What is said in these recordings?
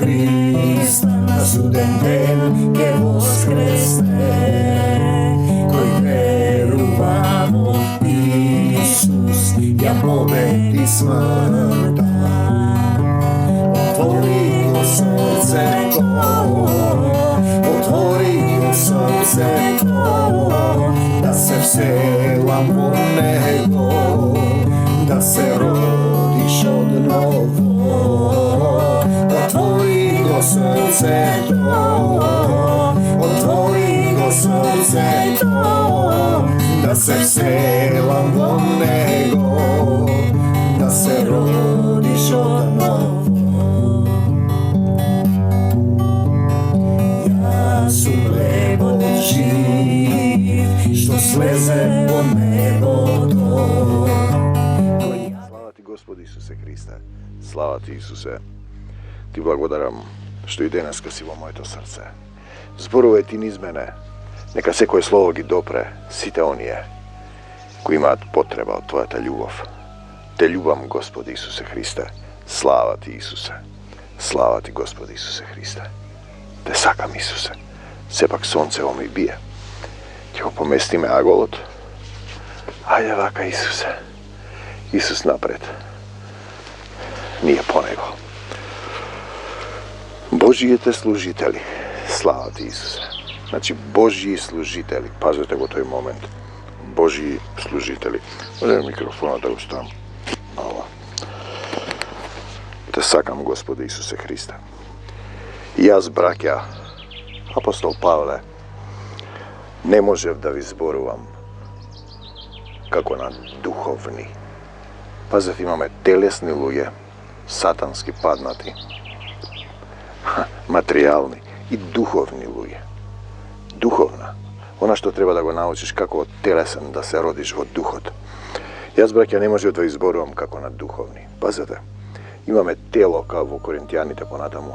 Hristos na suden den ќе воскресне, кој верувamo Исус ја победи смртта. Отвори го срцето, отвори го срцето, да се вселам во него, да се родиш одново. Отвори го срцето, отвори го срцето, да се вселам во него, да се родиш одново. Јас сум хлебот жив, што слезе по небото. Слава ти Господи Исусе Христе, слава ти Исусе. Ти благодарам што и денеска си во моето срце. Зборувај ти низ мене, нека секој слово ги допре сите оние кои имаат потреба од твојата љубов. Те љубам, Господи Исусе Христе. Слава ти Исусе. Слава ти Господи Исусе Христе. Те сакам, Исусе. Сепак сонцево ми бие. Ќе го поместиме аголот. Ајде вака, Исусе. Исус напред. Ние по него. Божиите служители. Слава ти, Исусе. Значи, Божии служители. Пазете го тој момент. Божии служители. Може микрофонот да го ставам. Ова. Те сакам, Господи Исусе Христе. И јас, браќа, апостол Павле, не можев да ви зборувам како на духовни. Пазев, имаме телесни луѓе, сатански паднати, материјални и духовни луѓе. Духовна. Она што треба да го научиш како од телесен да се родиш во духот. Јас, браќа, не можев да ви зборувам како на духовни. Пазете, имаме тело, као во Коринтијаните понатаму.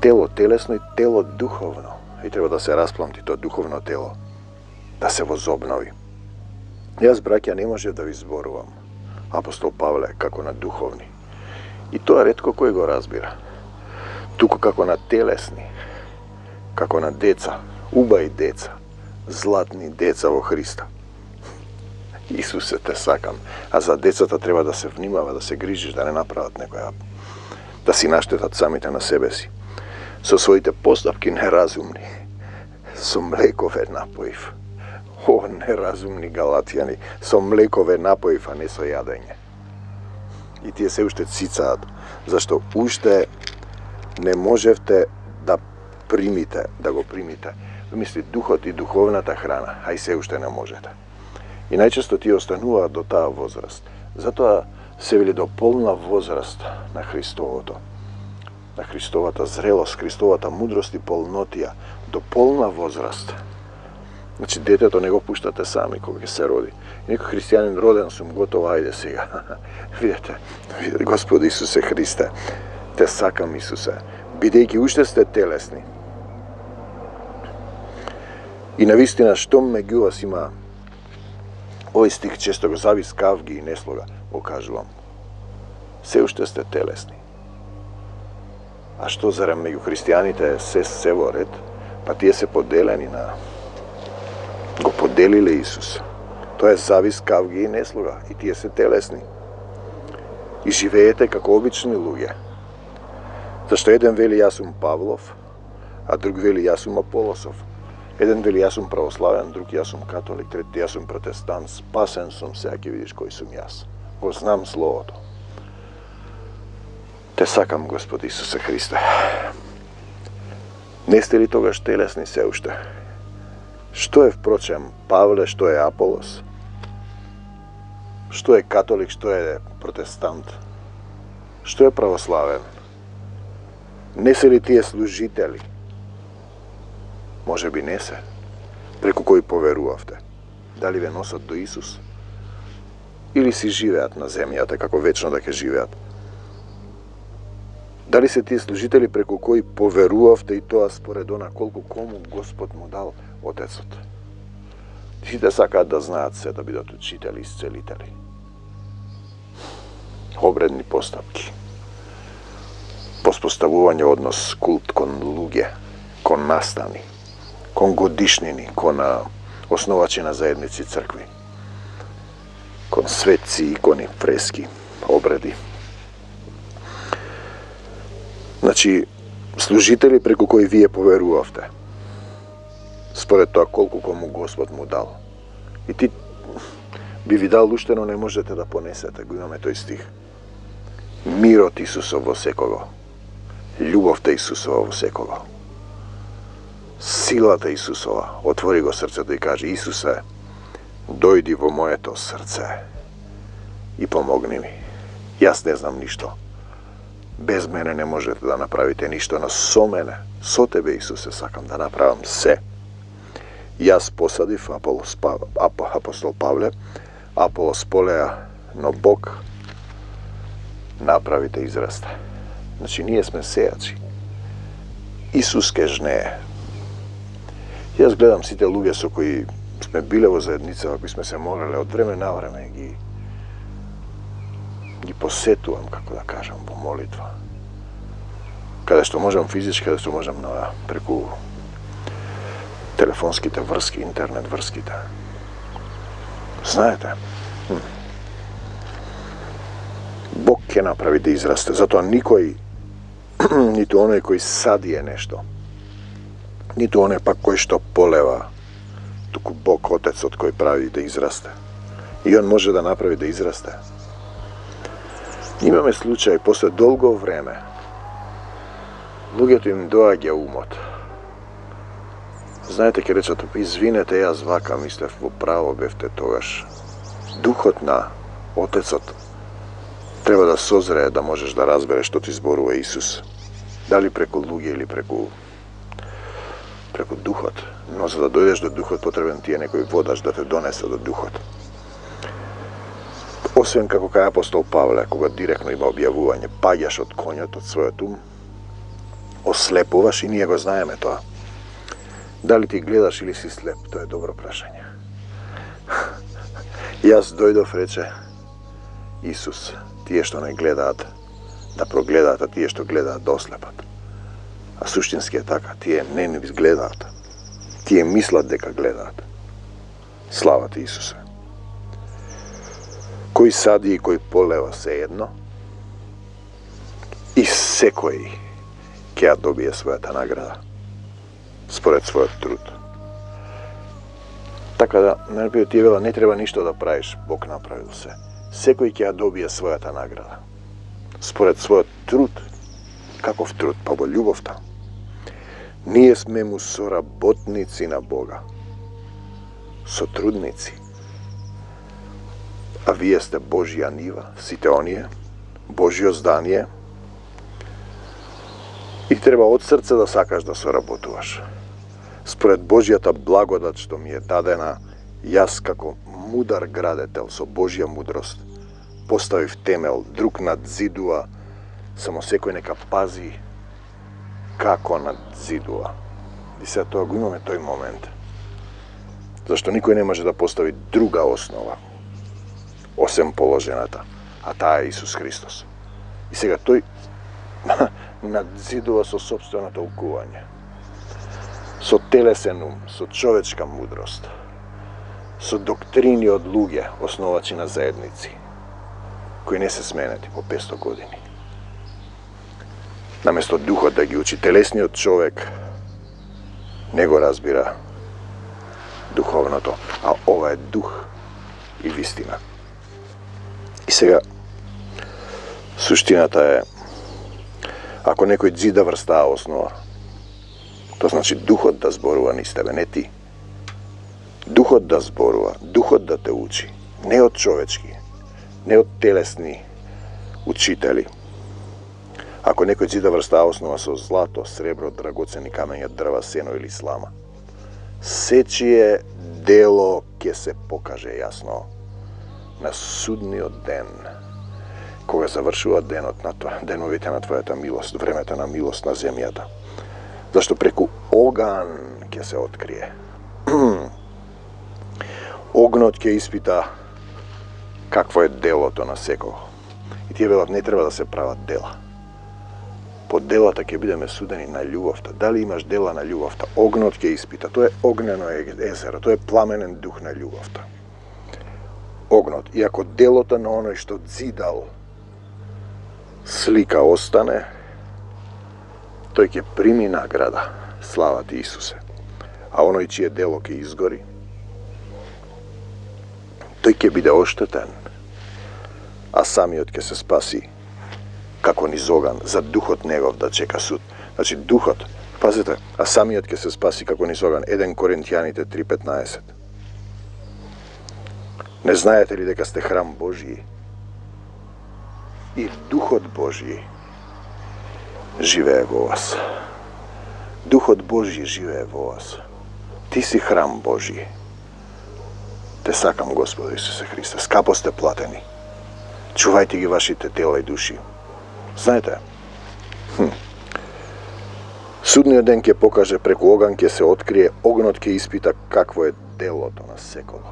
Тело телесно и тело духовно. И треба да се распламти тоа духовно тело, да се возобнови. Јас, браќа, не можев да ви зборувам, апостол Павле, како на духовни. И тоа ретко кој го разбира. Туку како на телесни, како на деца, убави деца, златни деца во Христа. Исусе, те сакам. А за децата треба да се внимава, да се грижиш, да не направат некоја, да си наштетат самите на себе си. Со своите постапки неразумни, со млекове напоив. О, неразумни галатјани, со млекове напоив, а не со јадење. И тие се уште цицаат, зашто уште не можевте да примите, да го примите. Мисли, духот и духовната храна, а и се уште не можете. И најчесто тие остануваат до таа возраст. Затоа се вели до полна возраст на Христовото. На Христовата зрелост, Христовата мудрост и полнотија, до полна возраст. Значи, детето не го пуштате сами кога ќе се роди. И некој христијанин роден сум, готово, ајде сега. Видете, Господи Исусе Христе, те сакам, Исусе, бидејќи уште сте телесни. И навистина, штом меѓу вас има, овој стих често го завискав ги и неслога, го кажувам. Се уште сте телесни. А што зарем меѓу христијаните се во ред, па тие се поделени на... Го поделиле Исус. Тоа е завис, кавги и неслуга. И тие се телесни. И живеете како обични луѓе. Зашто еден вели јас сум Павлов, а друг вели јас сум Аполосов. Еден вели јас сум православен, друг јас сум католик, трети јас сум протестант, спасен сум, сега ќе видиш кој сум јас. Го знам Словото. Те сакам, Господи Исусе Христе. Не сте ли тогаш телесни се уште? Што е, впрочем, Павле, што е Аполос? Што е католик, што е протестант? Што е православен? Не се ли тие служители? Може би не се. Преку кои поверувавте? Дали ве носат до Исус? Или си живеат на земјата, како вечно да ќе живеат? Дали се тие служители преку кои поверувавте и тоа според она колку кому Господ му дал Отецот? Сите сакаат да знаат се, да бидат учители и исцелители. Обредни постапки. Посpoставување однос култ кон луѓе, кон настани, кон годишнини, кон основачи на заедници цркви, кон светци, икони, фрески, обреди. Значи, служители преку кои вие поверувавте, според тоа колку кому Господ му дал. И ти би ви дал уште, но не можете да понесете. Го имаме тој стих. Мирот Исусов во секого. Љубовта Исусова во секого. Силата Исусова. Отвори го срцето и кажи: Исусе, дојди во моето срце и помогни ми. Јас не знам ништо. Без мене не можете да направите ништо, но со мене, со тебе, Исусе, сакам да направам се. Јас посадив, апостол Павле, Аполос полеа, но Бог направи да израсте. Значи, ние сме сејачи. Исус ке жнее. Јас гледам сите луѓе со кои сме биле во заедница, кои сме се молеле од време на време, ги посетувам, како да кажам, во молитва. Каде што можам физички, каде што можам преку телефонските врски, интернет врските. Знаете, Бог ќе направи да израсте, затоа никој, ниту оној кој садие нешто, ниту оној пак кој што полева, туку Бог, Отецот, кој прави да израсте. И Он може да направи да израсте. Имаме случај, после долго време, луѓето им доаѓа умот. Знаете, ке речат: извинете, јас вака мислев, во право бевте тогаш. Духот на Отецот треба да созрее, да можеш да разбереш што ти зборува Исус. Дали преку луѓе или преку Духот. Но за да дојдеш до Духот, потребен ти е некој водач да те донесе до Духот. Освен како кај апостол Павле, кога директно има објавување, паѓаш од конјот, од својот ум, ослепуваш, и ние го знаеме тоа. Дали ти гледаш или си слеп, тоа е добро прашање. Јас дојдов, рече Исус: тие што не гледаат, да прогледаат, а тие што гледаат, да ослепат. А суштински е така, тие не гледаат. Тие мислат дека гледаат. Слава ти, Исусе. Кој сади и кој полева се едно, и секој ќе ја добие својата награда, според својот труд. Така да, најпред ти вела, не треба ништо да правиш, Бог направил се. Секој ќе ја добие својата награда, според својот труд. Каков труд? Па во љубовта. Ние сме му соработници на Бога, сотрудници. А вие сте Божја нива, сите оние, Божјо здание, и треба од срце да сакаш да соработуваш. Според Божјата благодат што ми е дадена, јас како мудар градетел со Божја мудрост поставив темел, друг надзидува, само секој нека пази како надзидува. И сега тоа го имаме тој момент. Зашто никој не може да постави друга основа осем положената, а таа е Исус Христос. И сега тој надзидува со сопствено толкување, со телесен ум, со човечка мудрост, со доктрини од луѓе, основачи на заедници, кои не се сменети по 500 години. Наместо духот да ги учи, телесниот човек не го разбира духовното, а ова е дух и вистина. И сега, суштината е, ако некој дзида врз таа основа, тоа значи духот да зборува низ тебе, не ти. Духот да зборува, духот да те учи, не од човечки, не од телесни учители. Ако некој дзида врз таа основа со злато, сребро, драгоцени камења, дрва, сено или слама, сечие дело ќе се покаже јасно на судниот ден, кога завршува деновите на твојата милост, времето на милост на земјата. Зашто преку оган ќе се открие. Огнот ќе испита какво е делото на секого. И тие велат, не треба да се прават дела. По делата ќе бидеме судени на љубовта. Дали имаш дела на љубовта? Огнот ќе испита. Тоа е огнено езеро, тоа е пламенен дух на љубовта. Огнот. И ако делото на оној што зидал слика остане, тој ќе прими награда. Слава ти, Исусе. А оној чие дело ќе изгори, тој ќе биде оштетен, а самиот ќе се спаси како низ оган, за духот негов да чека суд. Значи духот, пазите, а самиот ќе се спаси како низ оган. 1 Коринтијаните 3:15. Не знаете ли дека сте храм Божји и Духот Божји живее во вас? Духот Божји живее во вас. Ти си храм Божји. Те сакам, Господи Исусе Христе. Скапо сте платени. Чувајте ги вашите тела и души. Знаете, судниот ден ќе покаже, преку оган ќе се открие, огнот ќе испита какво е делото на секого.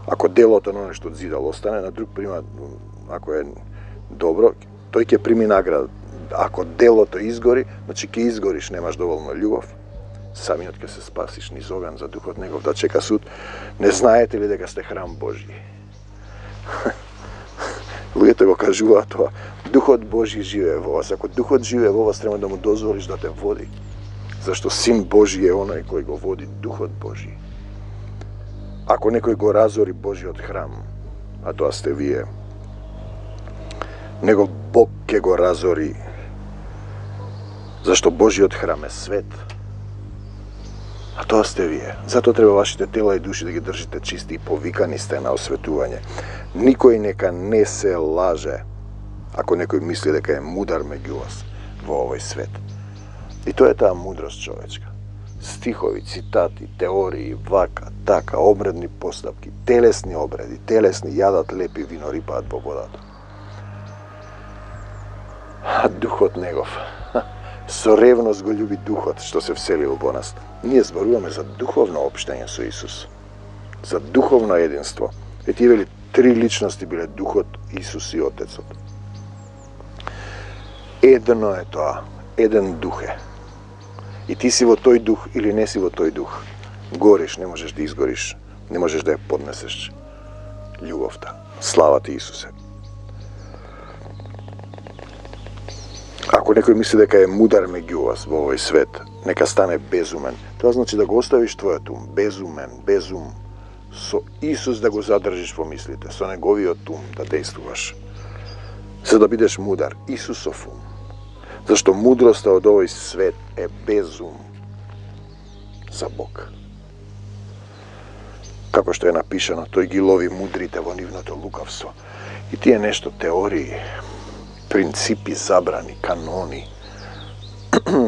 Ако делото на нешто зидал остане, на друг пример, ако е добро, тој ќе прими награда. Ако делото изгори, значи ќе изгориш, немаш доволно љубов, самиот ќе се спасиш низ оган за духот негов да чека суд. Не знаете ли дека сте храм Божји? Луѓето го кажуваат тоа. Духот Божји живее во вас. Ако Духот живее во вас, треба да му дозволиш да те води. Зашто Син Божји е оној кој го води Духот Божји. Ако некој го разори Божјиот храм, а тоа сте вие, него Бог ќе го разори, зашто Божјиот храм е свет, а тоа сте вие. Затоа треба вашите тела и души да ги држите чисти и повикани сте на осветување. Никој нека не се лаже, ако некој мисли дека е мудар меѓу вас во овој свет. И тоа е таа мудрост човечка. Стихови, цитати, теории, вака, така, обредни постапки, телесни обреди, телесни јадат лепи вино, рипаат во водата. А Духот негов, со ревност го љуби Духот што се вселил во нас. Ние зборуваме за духовно општење со Исус, за духовно единство. И тие вели 3 личности биле Духот, Исус и Отецот. Едно е тоа, еден дух е. И ти си во тој дух или не си во тој дух. Гориш, не можеш да изгориш, не можеш да ја поднесеш љубовта. Слава ти, Исусе. Ако некој мисли дека е мудар меѓу вас во овој свет, нека стане безумен. Тоа значи да го оставиш твојот ум, безумен, без ум. Со Исус да го задржиш во мислите, со неговиот ум да действуваш. За да бидеш мудар, Исусов ум. Зашто мудроста од овој свет е без ум за Бог. Како што е напишано, тој ги лови мудрите во нивното лукавство. И тие нешто теории, принципи, забрани, канони,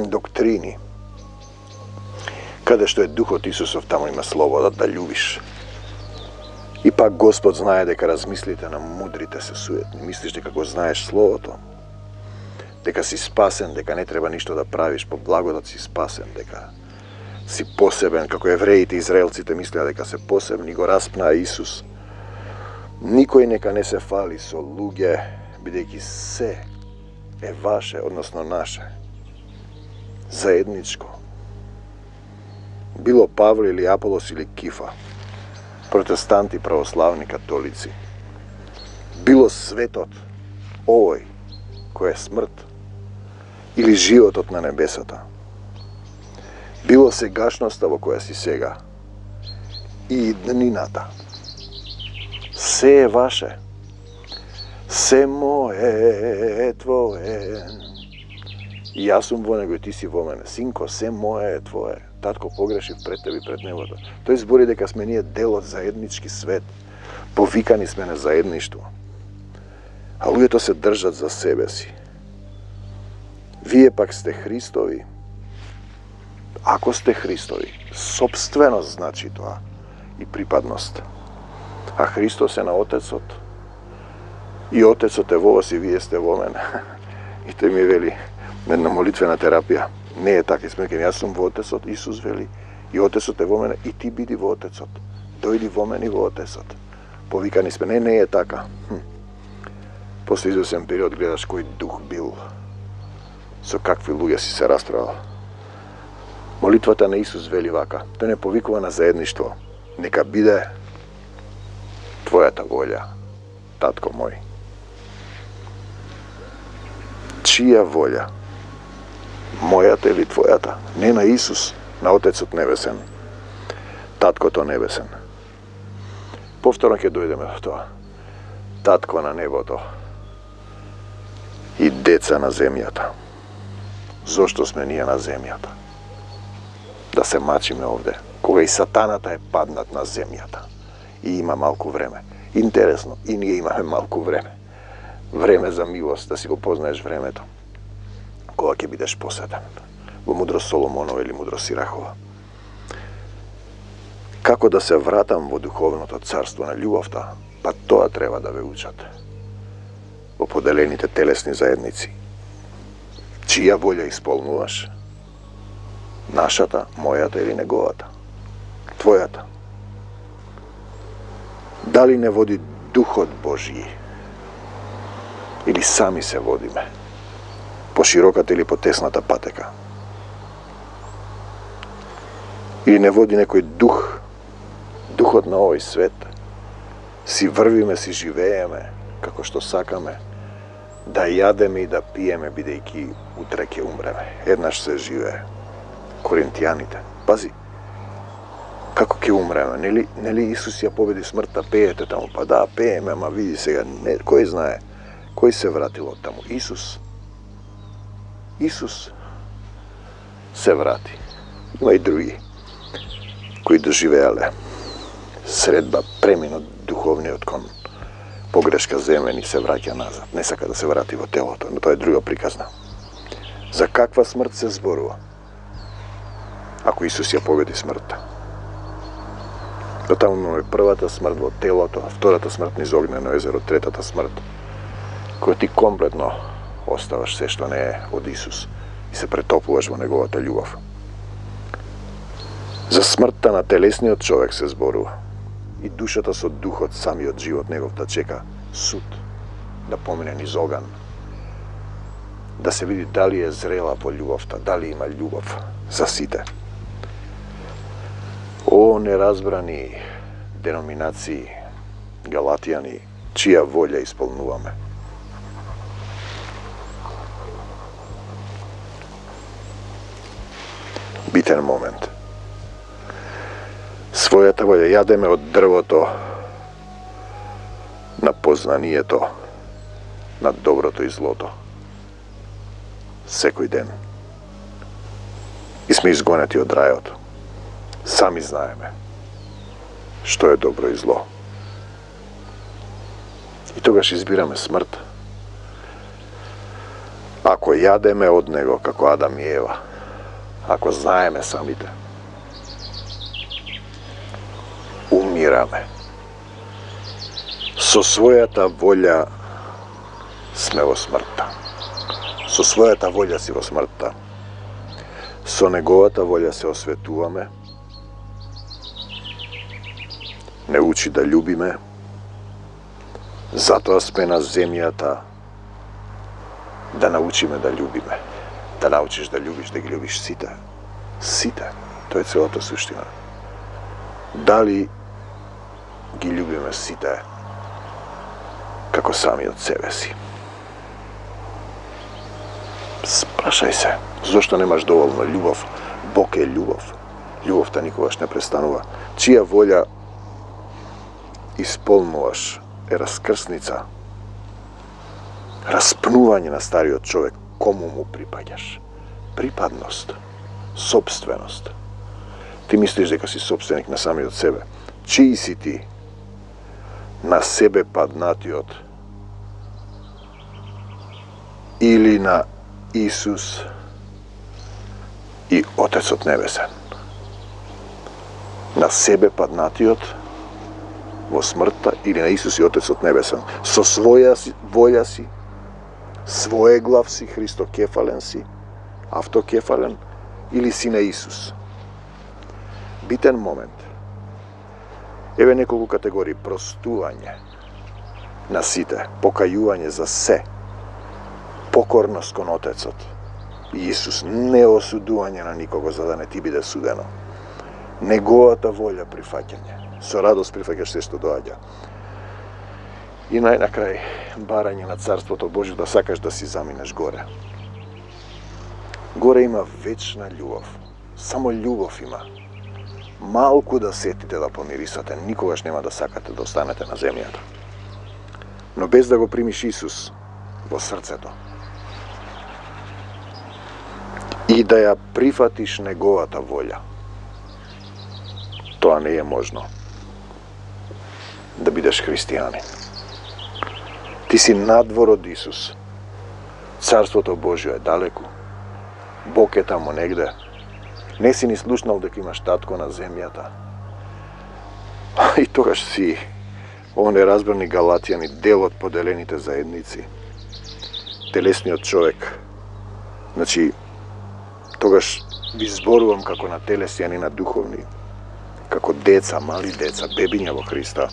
доктрини. Каде што е Духот Исусов, таму има слобода да љубиш. И пак Господ знае дека размислите на мудрите се суетни. Мислиш дека го знаеш Словото, дека си спасен, дека не треба ништо да правиш, по благодат си спасен, дека си посебен, како евреите, израелците мислеа дека се посебни, го распнаа Исус. Никој нека не се фали со луѓе, бидејќи се е ваше, односно наше, заедничко. Било Павле или Аполос или Кифа, протестанти, православни, католици. Било светот, овој, кој е смрт, или животот на небесата. Било сегашноста во која си сега, и днината. Се е ваше. Се мое е твое. И јас сум во него и ти си во мене. Синко, се мое е твое. Татко, погрешив пред тебе и пред небото. Тој збори дека сме ние дел од заеднички свет. Повикани сме на заедништво. А луѓето се држат за себе си. Вие пак сте Христови. Ако сте Христови, собственост значи тоа и припадност. А Христос е на Отецот. И Отецот е во вас и вие сте во мене. И тој ми вели, една молитвена терапија. Не е така, смеќам, јас сум во Отецот, Исус вели, и Отецот е во мене, и ти биди во Отецот. Дојди во мене и во Отецот. Повикани сме, не е така. После извесен период гледаш кој дух бил со какви луѓе си се расправил. Молитвата на Исус вели вака: тој не повикува на заедништво, нека биде твојата волја, татко мој. Чија волја? Мојата или твојата? Не на Исус, на Отецот Небесен, Таткото Небесен. Повторно ќе дојдеме до тоа. Татко на небото и деца на земјата. Зошто сме ние на земјата? Да се мачиме овде, кога и сатаната е паднат на земјата и има малку време. Интересно, и ние имаме малку време. Време за милост, да си го познаеш времето. Кога ќе бидеш посетен? Во мудрост Соломонова или мудрост Сирахова. Како да се вратам во духовното царство на љубовта? Па тоа треба да ве учат во поделените телесни заедници. Чија волја исполнуваш? Нашата, мојата или неговата? Твојата? Дали не води Духот Божји? Или сами се водиме? По широката или по тесната патека? Или не води некој дух, духот на овој свет? Си врвиме, си живееме како што сакаме, да јадеме и да пиеме, бидејќи утре ќе умреме. Еднаш се живее. Коринтијаните. Пази, како ќе умреме? Нели Исус ја победи смртта? Пеете таму, па да, пееме, ама види сега, не, кој знае? Кој се вратил од таму? Исус. Исус се врати. Има и други кои доживеале средба, преминот духовниот кон погрешка земен и се враќа назад. Не сака да се врати во телото, но тоа е друга приказна. За каква смрт се зборува? Ако Исус ја победи смртта. До таму имаме првата смрт во телото, втората смрт низ огнено езеро, третата смрт која ти комплетно оставаш се што не е од Исус и се претопуваш во неговата љубов. За смртта на телесниот човек се зборува. И душата со духот, самиот живот негов да чека суд, да помине низ оган, да се види дали е зрела во љубовта, дали има љубов за сите. О, неразбрани деноминации, галатијани, чија волја исполнуваме. Битен момент. Својата волја јадеме од дрвото на познанието на доброто и злото. Секој ден. И сме изгонети од рајот. Сами знаеме што е добро и зло. И тогаш избираме смрт. Ако јадеме од него како Адам и Ева, ако знаеме самите, умираме. Со својата волја сме во смртта. Со својата волја си во смртта. Со неговата волја се осветуваме. Не учи да љубиме. Затоа сме на земјата да научиме да љубиме. Да научиш да љубиш, да ги љубиш сите. Сите. Тоа е целата суштина. Дали ги љубиме сите како сами од себе си? Спрашај се, зошто немаш доволно љубов? Бог е љубов. Љубовта никогаш не престанува. Чија волја исполнуваш е раскрсница, распнување на стариот човек, кому му припаѓаш. Припадност, собственост. Ти мислиш дека си собственик на самиот себе. Чии си ти? На себе паднатиот или на Исус и Отецот Небесен? На себе паднатиот во смртта или на Исус и Отецот Небесен? Со своја волја си, своеглав си, христокефален си, автокефален, или си на Исус? Битен момент. Еве неколку категории: простување на сите, покајување за се, покорност кон Отецот, Исус, не осудување на никого за да не ти биде судено. Неговата волја прифаќање. Со радост прифаќаш се што доаѓа. И најнакрај, барање на Царството Божјо, да сакаш да си заминеш горе. Горе има вечна љубов. Само љубов има. Малку да сетите да помирисате, никогаш нема да сакате да останете на земјата. Но без да го примиш Исус во срцето и да ја прифатиш неговата волја, тоа не е можно да бидеш христијанин. Ти си надвор од Исус. Царството Божјо е далеку. Бог е тамо негде. Не си ни слушнал дека имаш татко на земјата. И тогаш си неразбрани галатјани, дел од поделените заедници. Телесниот човек. Значи, тогаш ви зборувам како на телесни, а не на духовни. Како деца, мали деца, бебиња во Христа.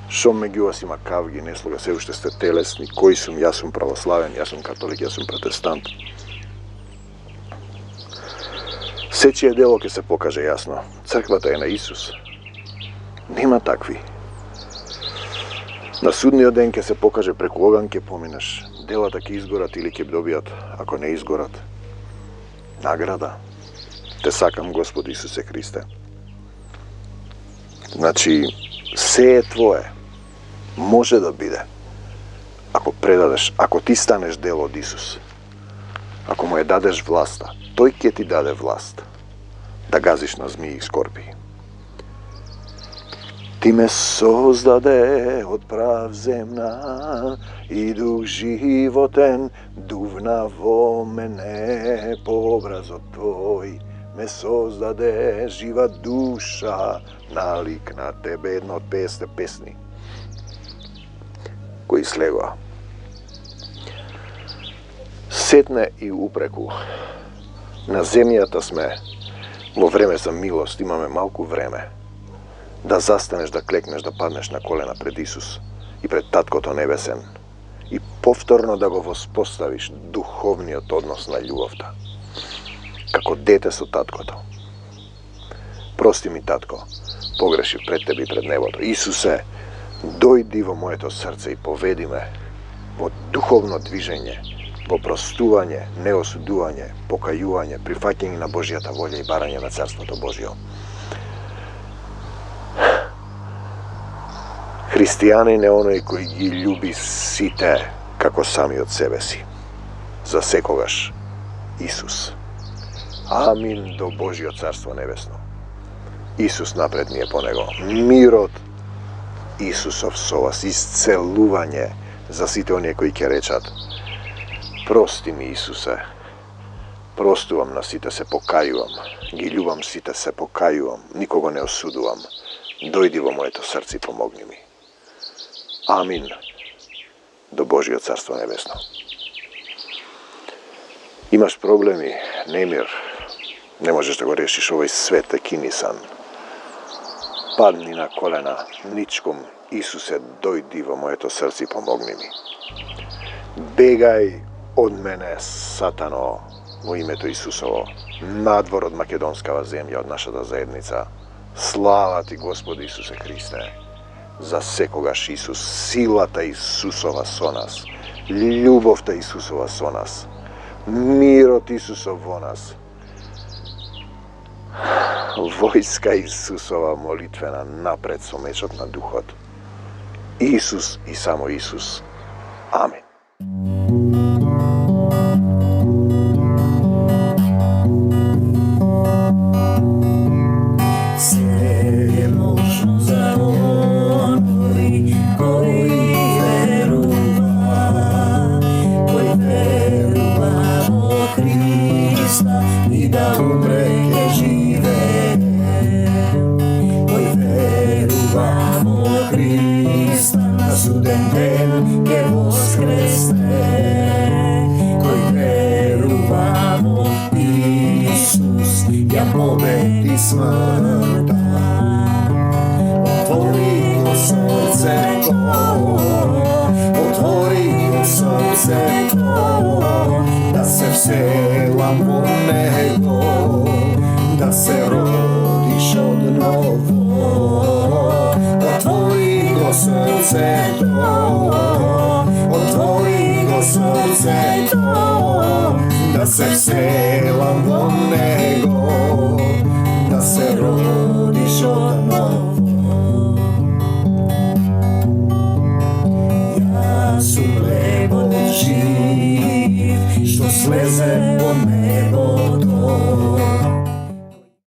Шом меѓу вас има кавги, не слуга, се уште сте телесни. Кој сум? Јас сум православен, јас сум католик, јас сум протестант. Сечие дело ќе се покаже јасно. Црквата е на Исус. Нема такви. На судниот ден ќе се покаже преку оган ќе поминеш. Делата ќе изгорат или ќе добијат, ако не изгорат. Награда. Те сакам, Господ Исусе Христе. Значи, се е твое. Може да биде. Ако предадеш, ако ти станеш дел од Исус. Ако му ја дадеш власта, тој ќе ти даде власт да газиш на змии и скорпии. Ти ме создаде од прав земна и дух животен дувна во мене по образот твој. Ме создаде жива душа налик на тебе, една од 50 песни кои слегоа. Сетне и упреку. На земјата сме во време за милост, имаме малку време да застанеш, да клекнеш, да паднеш на колена пред Исус и пред Таткото Небесен и повторно да го воспоставиш духовниот однос на љубовта. Како дете со Таткото. Прости ми, Татко, погрешив пред тебе и пред небото. Исусе, дојди во моето срце и поведи ме во духовно движење, во простување, неосудување, покајување, прифаќање на Божјата волја и барање на Царството Божјо. Христијанин е оној кој ги љуби сите како самиот себе си. За секогаш Исус. Амин до Божјо Царство Небесно. Исус напред ни е по него. Мирот Исусов со вас, исцелување за сите оние кои ќе речат: прости ми, Исусе, простувам на сите, се покајувам, ги љубам сите, се покајувам, никого не осудувам. Дојди во моето срце и помогни ми. Амин до Божјо Царство Небесно. Имаш проблеми, немир, не можеш да го решиш, овој свет е кинисан. Падни на колена, ничком, Исусе, дојди во моето срце и помогни ми. Бегај од мене, Сатано, во името Исусово, надвор од македонскава земја, од нашата заедница. Слава ти, Господи Исусе Христе, за секогаш Исус, силата Исусова со нас, љубовта Исусова со нас, мирот Исусов во нас, војска Исусова молитвена напред со мечот на Духот. Исус и само Исус. Амин. Се е можно за оној кој верува во Христа и да умре ке живее. Кој верува во Христа на суден ден ке воскресне. Кој верува во Исус ја победи смртта. Отвори го срцето, отвори го срцето, да се вселиш veselam nego da se rodiš od novo. Otvori go srce to, otvori go srce to, da se veselam nego da se rodiš od novo. Ja su lebo živ, što sleze po nebo